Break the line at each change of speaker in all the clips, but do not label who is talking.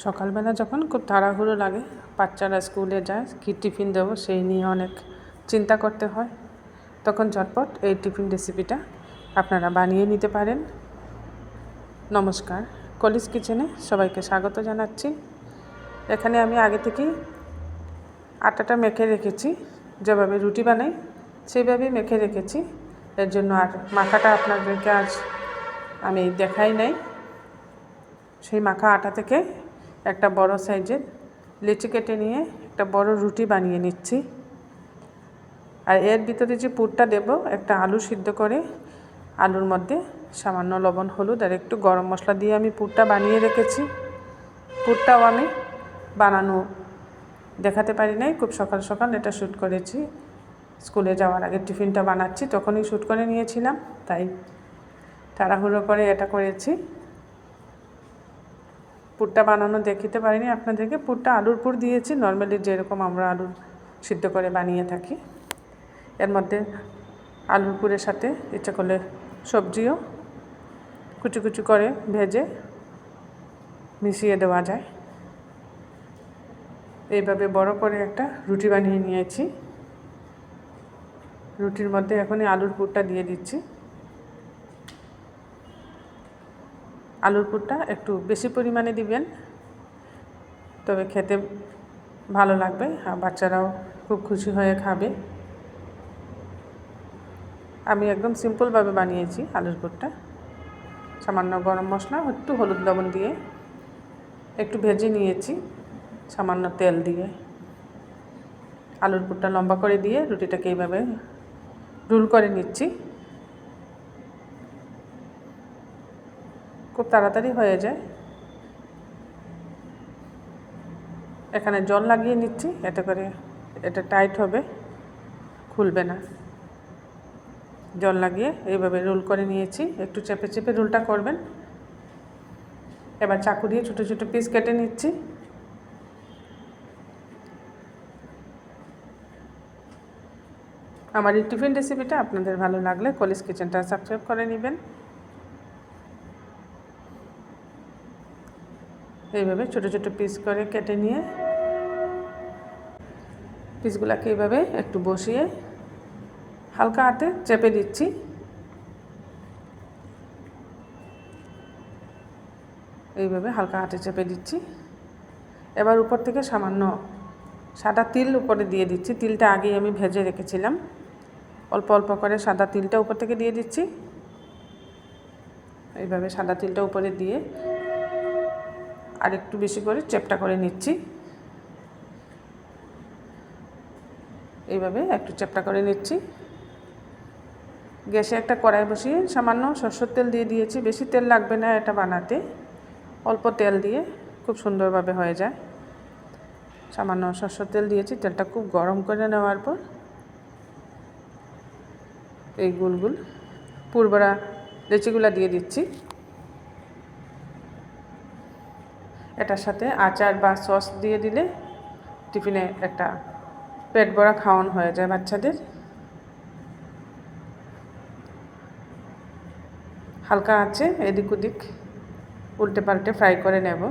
সকালবেলা যখন খুব তাড়াহুড়ো লাগে, বাচ্চারা স্কুলে যায়, কী টিফিন দেবো সেই নিয়ে অনেক চিন্তা করতে হয়, তখন ঝটপট এই টিফিন রেসিপিটা আপনারা বানিয়ে নিতে পারেন। নমস্কার, কলিজ কিচেনে সবাইকে স্বাগত জানাচ্ছি। এখানে আমি আগে থেকেই আটাটা মেখে রেখেছি, যেভাবে রুটি বানাই সেইভাবেই মেখে রেখেছি। এর জন্য আর মাখাটা আপনাদেরকে আজ আমি দেখাই নাই। সেই মাখা আটা থেকে একটা বড় সাইজের লিচি কেটে নিয়ে একটা বড় রুটি বানিয়ে নিচ্ছি। আর এর ভিতরে যে পুরটা দেব, একটা আলু সিদ্ধ করে আলুর মধ্যে সামান্য লবণ, হলুদ আর একটু গরম মশলা দিয়ে আমি পুরটা বানিয়ে রেখেছি। পুরটাও আমি বানানো দেখাতে পারি নাই, খুব সকাল সকাল এটা শ্যুট করেছি। স্কুলে যাওয়ার আগে টিফিনটা বানাচ্ছি, তখনই শ্যুট করে নিয়েছিলাম, তাই তাড়াহুড়ো করে এটা করেছি। পুরটা বানানো দেখাতে পারিনি আপনাদেরকে। পুরটা আলুর পুর দিয়েছি, নর্মালি যেরকম আমরা আলুর সিদ্ধ করে বানিয়ে থাকি। এর মধ্যে আলুর পুরের সাথে ইচ্ছা করলে সবজিও কুচি কুচি করে ভেজে মিশিয়ে দেওয়া যায়। এইভাবে বড় করে একটা রুটি বানিয়ে নিয়েছি। রুটির মধ্যে এখনই আলুর পুরটা দিয়ে দিচ্ছি। আলুর পুরটা একটু বেশি পরিমাণে দিবেন, তবে খেতে ভালো লাগবে আর বাচ্চারাও খুব খুশি হয়ে খাবে। আমি একদম সিম্পলভাবে বানিয়েছি আলুর পুরটা। সামান্য গরম মশলা, একটু হলুদ লবণ দিয়ে একটু ভেজে নিয়েছি, সামান্য তেল দিয়ে। আলুর পুরটা লম্বা করে দিয়ে রুটিটাকে এইভাবে রোল করে নিচ্ছি। খুব তাড়াতাড়ি হয়ে যায়। এখানে জল লাগিয়ে নিচ্ছি, এতে করে এটা টাইট হবে, খুলবে না। জল লাগিয়ে এইভাবে রোল করে নিয়েছি। একটু চেপে চেপে রোলটা করবেন। এবার চাকু দিয়ে ছোটো ছোটো পিস কেটে নিচ্ছি। আমার এই টিফিন রেসিপিটা আপনাদের ভালো লাগলে কলিজ কিচেনটা সাবস্ক্রাইব করে নেবেন। এইভাবে ছোটো ছোটো পিস করে কেটে নিয়ে পিসগুলোকে এইভাবে একটু বসিয়ে হালকা হাতে চেপে দিচ্ছি। এইভাবে হালকা হাতে চেপে দিচ্ছি। এবার উপর থেকে সামান্য সাদা তিল উপরে দিয়ে দিচ্ছি। তিলটা আগেই আমি ভেজে রেখেছিলাম। অল্প অল্প করে সাদা তিলটা উপর থেকে দিয়ে দিচ্ছি। এইভাবে সাদা তিলটা উপরে দিয়ে আর একটু বেশি করে চেপটা করে নিচ্ছি। এইভাবে একটু চেপটা করে নিচ্ছি। গ্যাসে একটা কড়াই বসিয়ে সামান্য সরষের তেল দিয়ে দিয়েছি। বেশি তেল লাগবে না এটা বানাতে, অল্প তেল দিয়ে খুব সুন্দরভাবে হয়ে যায়। সামান্য সরষের তেল দিয়েছি। তেলটা খুব গরম করে নেওয়ার পর এই গুলগুল পুরভরা লিচিগুলো দিয়ে দিচ্ছি। এটার সাথে আচার বা সস দিয়ে দিলে টিফিনে একটা পেট ভরা খাওয়ান হয়ে যায় বাচ্চাদের। হালকা আছে এদিক ওদিক উল্টে পাল্টে ফ্রাই করে নেব।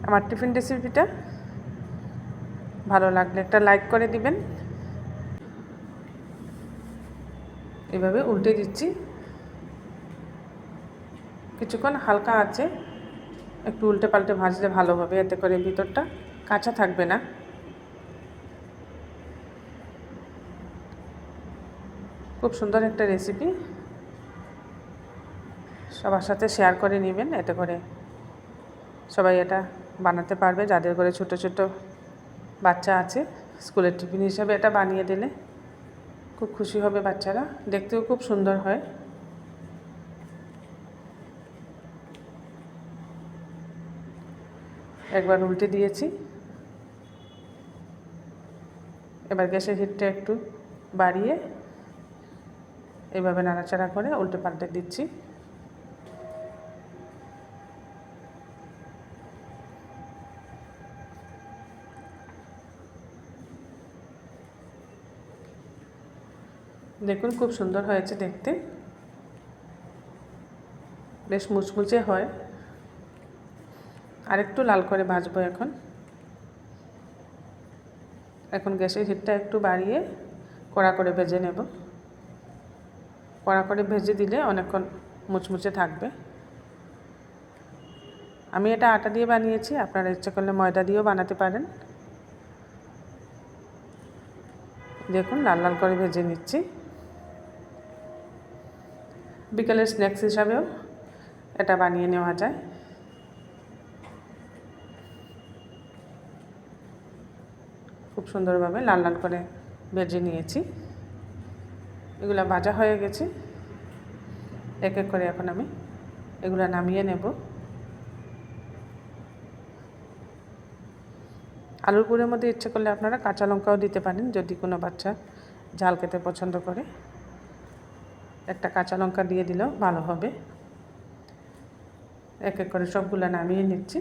আমার টিফিন রেসিপিটা ভালো লাগলে একটা লাইক করে দিবেন। এভাবে উল্টে দিচ্ছি। কিছুক্ষণ হালকা আছে একটু উল্টে পাল্টে ভাজলে ভালো হবে, এতে করে ভিতরটা কাঁচা থাকবে না। খুব সুন্দর একটা রেসিপি, সবার সাথে শেয়ার করে নেবেন, এতে করে সবাই এটা বানাতে পারবে। যাদের ঘরে ছোটো ছোটো বাচ্চা আছে, স্কুলের টিফিন হিসাবে এটা বানিয়ে দিলে খুব খুশি হবে বাচ্চারা। দেখতেও খুব সুন্দর হয়। একবার উল্টে দিয়েছি। এবার গ্যাসের হিটটা একটু বাড়িয়ে এইভাবে নাড়াচাড়া করে উল্টে পাল্টে দিচ্ছি। দেখুন খুব সুন্দর হয়েছে দেখতে। বেশ মুচমুচে হয়। আর একটু লাল করে ভাজবো এখন গ্যাসের হিটটা একটু বাড়িয়ে কড়া করে ভেজে নেব। কড়া করে ভেজে দিলে অনেকক্ষণ মুচমুচে থাকবে। আমি এটা আটা দিয়ে বানিয়েছি, আপনারা ইচ্ছে করলে ময়দা দিয়েও বানাতে পারেন। দেখুন লাল লাল করে ভেজে নিচ্ছি। বিকেলের স্ন্যাক্স হিসাবেও এটা বানিয়ে নেওয়া যায়। খুব সুন্দরভাবে লাল লাল করে ভেজে নিয়েছি। এগুলো ভাজা হয়ে গেছে। এক এক করে এখন আমি এগুলো নামিয়ে নেব। আলুর পুরের মধ্যে ইচ্ছে করলে আপনারা কাঁচা লঙ্কাও দিতে পারেন, যদি কোনো বাচ্চা ঝাল খেতে পছন্দ করে। একটা কাঁচা লঙ্কা দিয়ে দিলেও ভালো হবে। এক এক করে সবগুলো নামিয়ে নিচ্ছি।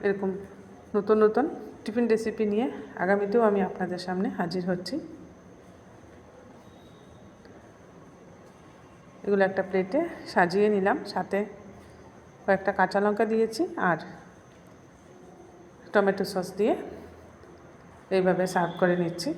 এরকম নতুন নতুন টিফিন রেসিপি নিয়ে আগামীতেও আমি আপনাদের সামনে হাজির হচ্ছি। এগুলো একটা প্লেটে সাজিয়ে নিলাম, সাথে কয়েকটা কাঁচা লঙ্কা দিয়েছি আর টমেটো সস দিয়ে এইভাবে সার্ভ করে নিচ্ছি।